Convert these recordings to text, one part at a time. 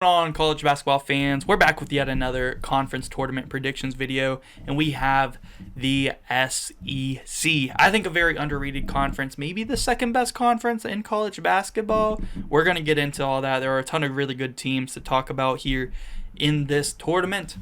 On college basketball fans, we're back with yet another conference tournament predictions video, and we have the SEC. I think a very underrated conference, maybe the second best conference in college basketball. We're going to get into all that. There are a ton of really good teams to talk about here in this tournament.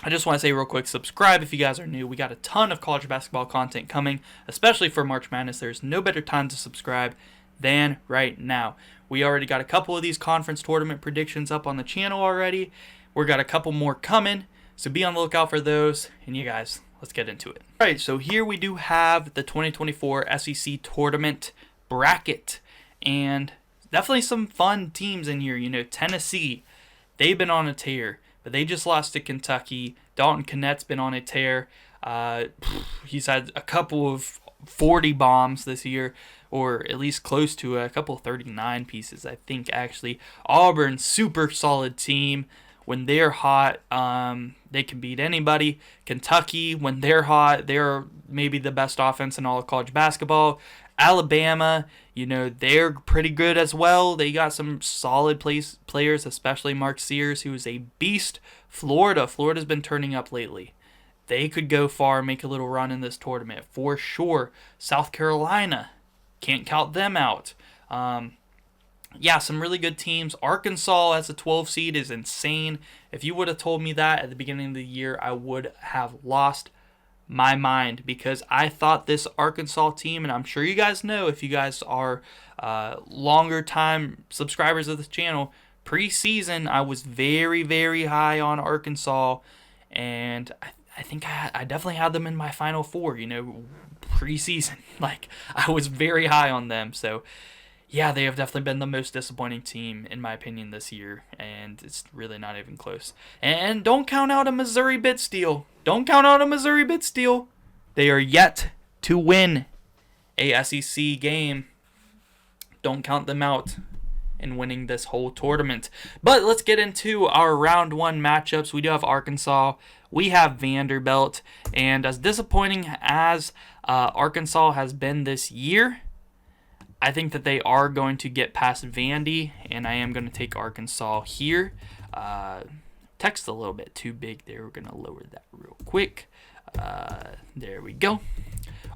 I just want to say real quick, subscribe if you guys are new. We got a ton of college basketball content coming, especially for March Madness. There's no better time to subscribe than right now. We already got a couple of these conference tournament predictions up on the channel already. We've got a couple more coming, so be on the lookout for those. And you guys, let's get into it. All right, so here we do have the 2024 SEC tournament bracket, and definitely some fun teams in here. You know, Tennessee, they've been on a tear, but they just lost to Kentucky. Dalton Connett's been on a tear. He's had a couple of 40 bombs this year, or at least close to a couple 39 pieces, I think, actually. Auburn, super solid team. When they're hot, they can beat anybody. Kentucky, when they're hot, they're maybe the best offense in all of college basketball. Alabama, you know, they're pretty good as well. They got some solid players, especially Mark Sears, who is a beast. Florida's been turning up lately. They could go far and make a little run in this tournament for sure. South Carolina, can't count them out. Yeah, some really good teams. Arkansas as a 12 seed is insane. If you would have told me that at the beginning of the year, I would have lost my mind, because I thought this Arkansas team, and I'm sure you guys know if you guys are longer time subscribers of the channel, preseason I was very, very high on Arkansas, and I think I definitely had them in my Final Four, you know, preseason. Like, I was very high on them. So, yeah, they have definitely been the most disappointing team, in my opinion, this year. And it's really not even close. And don't count out a Missouri bit steal. Don't count out a Missouri bit steal. They are yet to win a SEC game. Don't count them out in winning this whole tournament. But let's get into our round one matchups. We do have Arkansas. We have Vanderbilt. And as disappointing as Arkansas has been this year, I think that they are going to get past Vandy, and I am going to take Arkansas here. Text a little bit too big there. We're going to lower that real quick. There we go.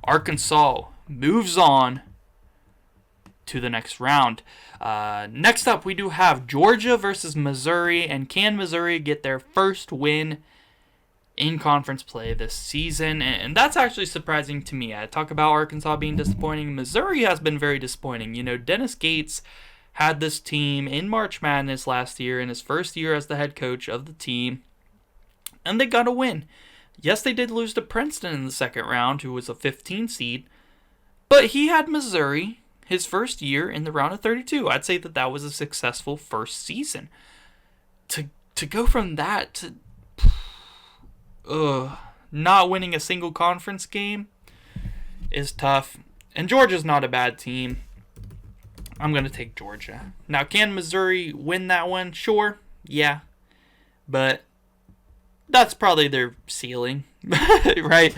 Arkansas moves on to the next round. Next up, we do have Georgia versus Missouri, and can Missouri get their first win in conference play this season? And that's actually surprising to me. I talk about Arkansas being disappointing. Missouri has been very disappointing. You know, Dennis Gates had this team in March Madness last year in his first year as the head coach of the team, and they got a win. Yes, they did lose to Princeton in the second round, who was a 15 seed, but he had Missouri his first year in the round of 32. I'd say that was a successful first season. To go from that to not winning a single conference game is tough. And Georgia's not a bad team. I'm going to take Georgia. Now, can Missouri win that one? Sure. Yeah. But that's probably their ceiling, right?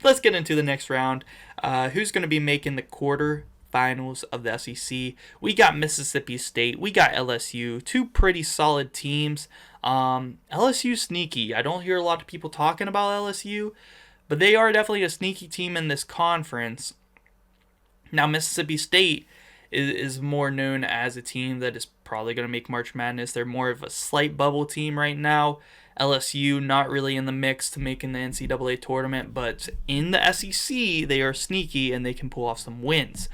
Let's get into the next round. Who's going to be making the quarterfinals of the SEC? We got Mississippi State. We got LSU. Two pretty solid teams. LSU sneaky. I don't hear a lot of people talking about LSU, but they are definitely a sneaky team in this conference. Now, Mississippi State is more known as a team that is probably going to make March Madness. They're more of a slight bubble team right now. LSU not really in the mix to making the NCAA tournament, but in the SEC, they are sneaky and they can pull off some wins.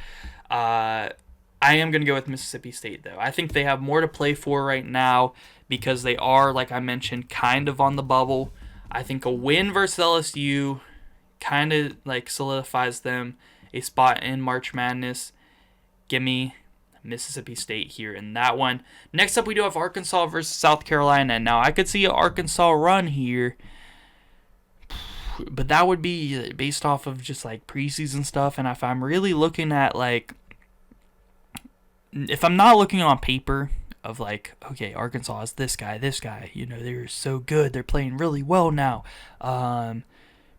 I am going to go with Mississippi State, though. I think they have more to play for right now because they are, like I mentioned, kind of on the bubble. I think a win versus LSU kind of like solidifies them a spot in March Madness. Give me Mississippi State here in that one. Next up, we do have Arkansas versus South Carolina. Now, I could see an Arkansas run here, but that would be based off of just like preseason stuff. And if I'm really looking at like, if I'm not looking on paper of like, okay, Arkansas is this guy, you know, they're so good, they're playing really well now.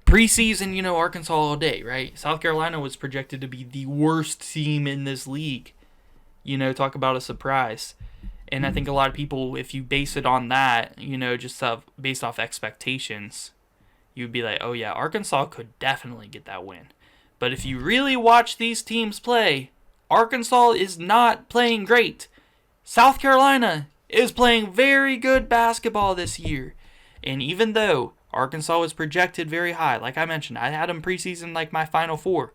Preseason, you know, Arkansas all day, right? South Carolina was projected to be the worst team in this league. You know, talk about a surprise. And I think a lot of people, if you base it on that, just based off expectations, you'd be like, oh yeah, Arkansas could definitely get that win. But if you really watch these teams play, Arkansas is not playing great. South Carolina is playing very good basketball this year. And even though Arkansas was projected very high, like I mentioned, I had them preseason like my Final Four.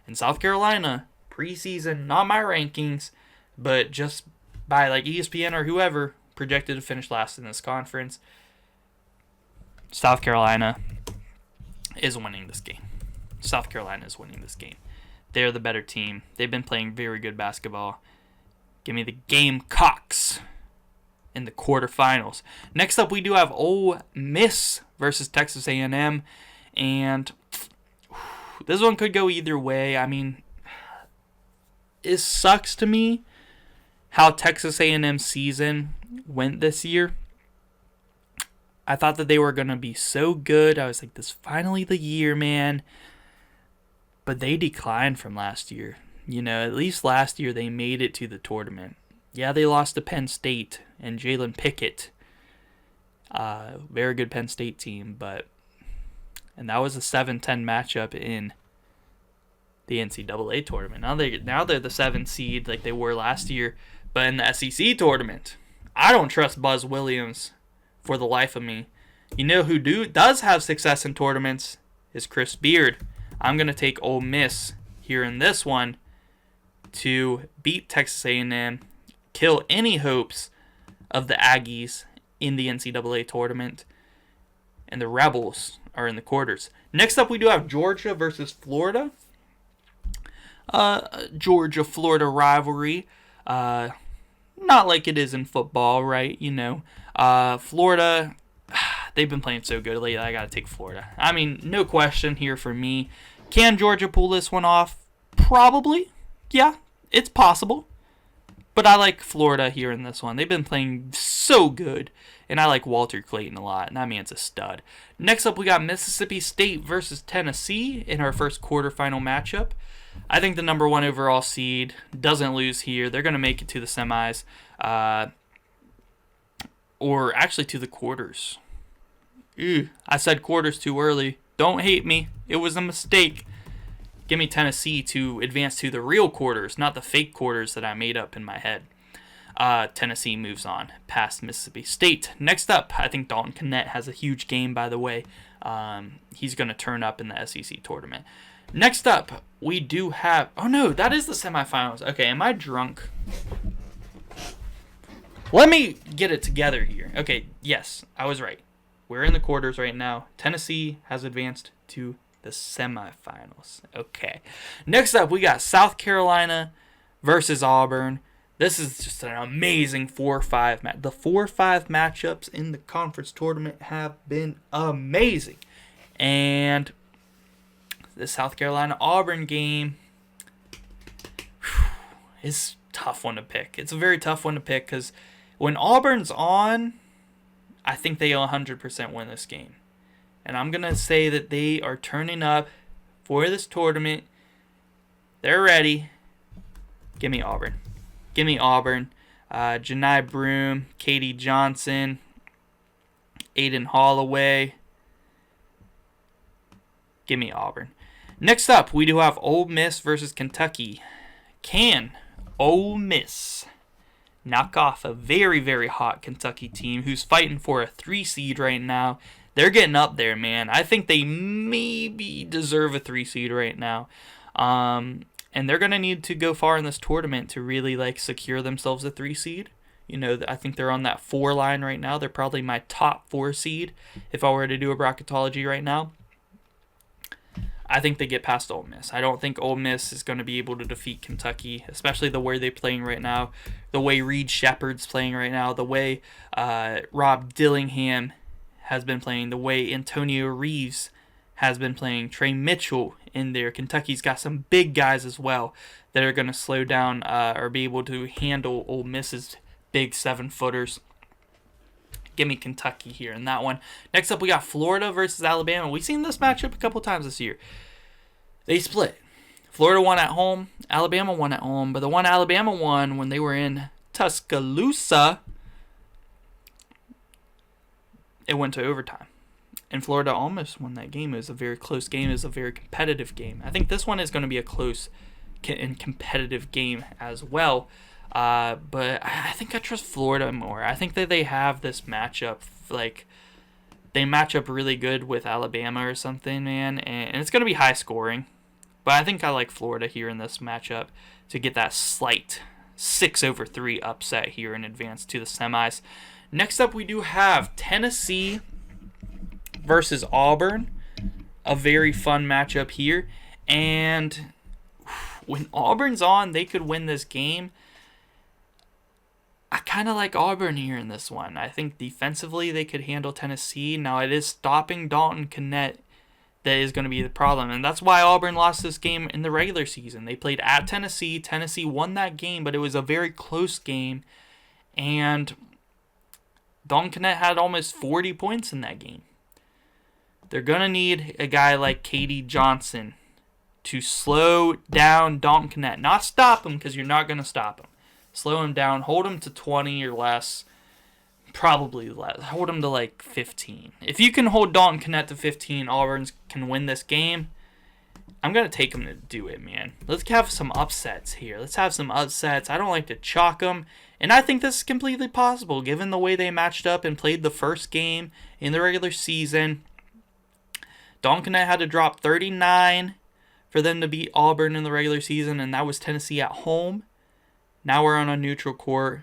And South Carolina, preseason, not my rankings, but just by like ESPN or whoever, projected to finish last in this conference. South Carolina is winning this game. South Carolina is winning this game. They're the better team. They've been playing very good basketball. Give me the Gamecocks in the quarterfinals. Next up, we do have Ole Miss versus Texas A&M. And this one could go either way. I mean, it sucks to me how Texas A&M's season went this year. I thought that they were going to be so good. I was like, this is finally the year, man. But they declined from last year. At least last year they made it to the tournament. Yeah, they lost to Penn State and Jalen Pickett. Very good Penn State team, and that was a 7-10 matchup in the NCAA tournament. Now they're the 7th seed like they were last year, but in the SEC tournament, I don't trust Buzz Williams for the life of me. Who does have success in tournaments is Chris Beard. I'm going to take Ole Miss here in this one to beat Texas A&M, kill any hopes of the Aggies in the NCAA tournament, and the Rebels are in the quarters. Next up, we do have Georgia versus Florida. Georgia-Florida rivalry. Not like it is in football, right? Florida, they've been playing so good lately. I got to take Florida. I mean, no question here for me. Can Georgia pull this one off? Probably. Yeah, it's possible. But I like Florida here in this one. They've been playing so good. And I like Walter Clayton a lot. And that man's a stud. Next up, we got Mississippi State versus Tennessee in our first quarterfinal matchup. I think the number 1 overall seed doesn't lose here. They're going to make it to the semis. Or actually to the quarters. I said quarters too early. Don't hate me. It was a mistake. Give me Tennessee to advance to the real quarters, not the fake quarters that I made up in my head. Tennessee moves on past Mississippi State. Next up, I think Dalton Knecht has a huge game, by the way. He's going to turn up in the SEC tournament. Next up, we do have... Oh, no, that is the semifinals. Okay, am I drunk? Let me get it together here. Okay, yes, I was right. We're in the quarters right now. Tennessee has advanced to the semifinals. Okay. Next up, we got South Carolina versus Auburn. This is just an amazing 4-5 match. The 4-5 matchups in the conference tournament have been amazing. And the South Carolina-Auburn game is a tough one to pick. It's a very tough one to pick because when Auburn's on, I think they 100% win this game. And I'm going to say that they are turning up for this tournament. They're ready. Give me Auburn. Give me Auburn. Janai Broome, Katie Johnson, Aiden Holloway. Give me Auburn. Next up, we do have Ole Miss versus Kentucky. Can Ole Miss knock off a very, very hot Kentucky team who's fighting for a 3 seed right now? They're getting up there, man. I think they maybe deserve a 3 seed right now. And they're going to need to go far in this tournament to really secure themselves a 3 seed. I think they're on that 4 line right now. They're probably my top 4 seed if I were to do a bracketology right now. I think they get past Ole Miss. I don't think Ole Miss is going to be able to defeat Kentucky, especially the way they're playing right now, the way Reed Shepherd's playing right now, the way Rob Dillingham has been playing, the way Antonio Reeves has been playing, Trey Mitchell in there. Kentucky's got some big guys as well that are going to slow down or be able to handle Ole Miss's big 7-footers. Give me Kentucky here in that one. Next up, we got Florida versus Alabama. We've seen this matchup a couple times this year. They split. Florida won at home. Alabama won at home. But the one Alabama won when they were in Tuscaloosa it went to overtime. And Florida almost won that game. It was a very close game. It was a very competitive game. I think this one is going to be a close and competitive game as well. But I think I trust Florida more. I think that they have this matchup, like, they match up really good with Alabama or something, man. And it's going to be high scoring. But I think I like Florida here in this matchup to get that slight 6-3 upset here in advance to the semis. Next up, we do have Tennessee versus Auburn. A very fun matchup here. And when Auburn's on, they could win this game. I kind of like Auburn here in this one. I think defensively they could handle Tennessee. Now, it is stopping Dalton Knecht that is going to be the problem. And that's why Auburn lost this game in the regular season. They played at Tennessee. Tennessee won that game, but it was a very close game. And Dalton Knecht had almost 40 points in that game. They're going to need a guy like Katie Johnson to slow down Dalton Knecht. Not stop him, because you're not going to stop him. Slow him down. Hold him to 20 or less. Probably less. Hold him to like 15. If you can hold Dalton Knecht to 15, Auburn can win this game. I'm going to take him to do it, man. Let's have some upsets here. Let's have some upsets. I don't like to chalk them. And I think this is completely possible, given the way they matched up and played the first game in the regular season. Dalton Knecht had to drop 39 for them to beat Auburn in the regular season, and that was Tennessee at home. Now we're on a neutral court.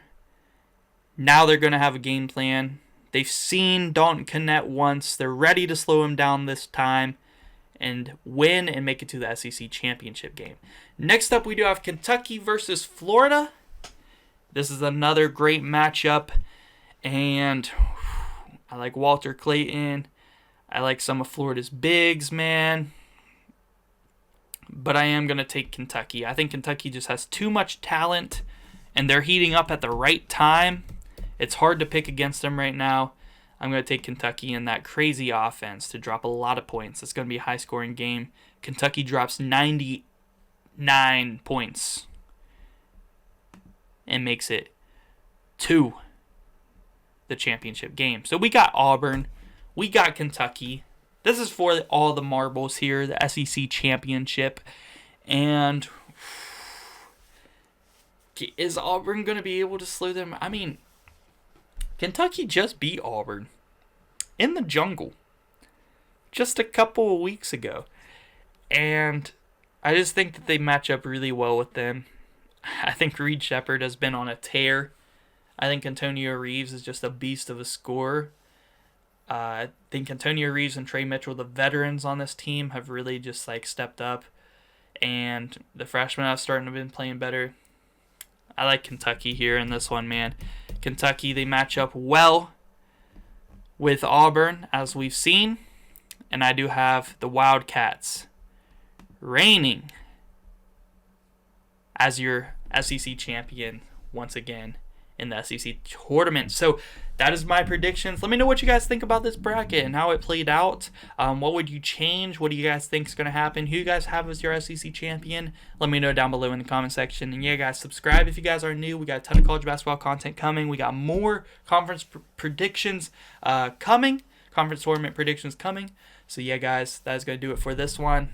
Now they're going to have a game plan. They've seen Dalton Knecht once. They're ready to slow him down this time and win and make it to the SEC championship game. Next up, we do have Kentucky versus Florida. This is another great matchup. And I like Walter Clayton. I like some of Florida's bigs, man. But I am going to take Kentucky. I think Kentucky just has too much talent, and they're heating up at the right time. It's hard to pick against them right now. I'm going to take Kentucky in that crazy offense to drop a lot of points. It's going to be a high-scoring game. Kentucky drops 99 points and makes it to the championship game. So we got Auburn. We got Kentucky. This is for all the marbles here, the SEC championship. And is Auburn going to be able to slow them? I mean, Kentucky just beat Auburn in the jungle just a couple of weeks ago. And I just think that they match up really well with them. I think Reed Shepherd has been on a tear. I think Antonio Reeves is just a beast of a scorer. I think Antonio Reeves and Trey Mitchell, the veterans on this team, have really just stepped up. And the freshmen have started to been playing better. I like Kentucky here in this one, man. Kentucky, they match up well with Auburn, as we've seen. And I do have the Wildcats reigning as your SEC champion once again in the SEC tournament. So that is my predictions. Let me know what you guys think about this bracket and how it played out. What would you change? What do you guys think is going to happen? Who you guys have as your SEC champion? Let me know down below in the comment section. And yeah, guys, subscribe if you guys are new. We got a ton of college basketball content coming. We got more conference predictions coming. Conference tournament predictions coming. So yeah, guys, that is going to do it for this one.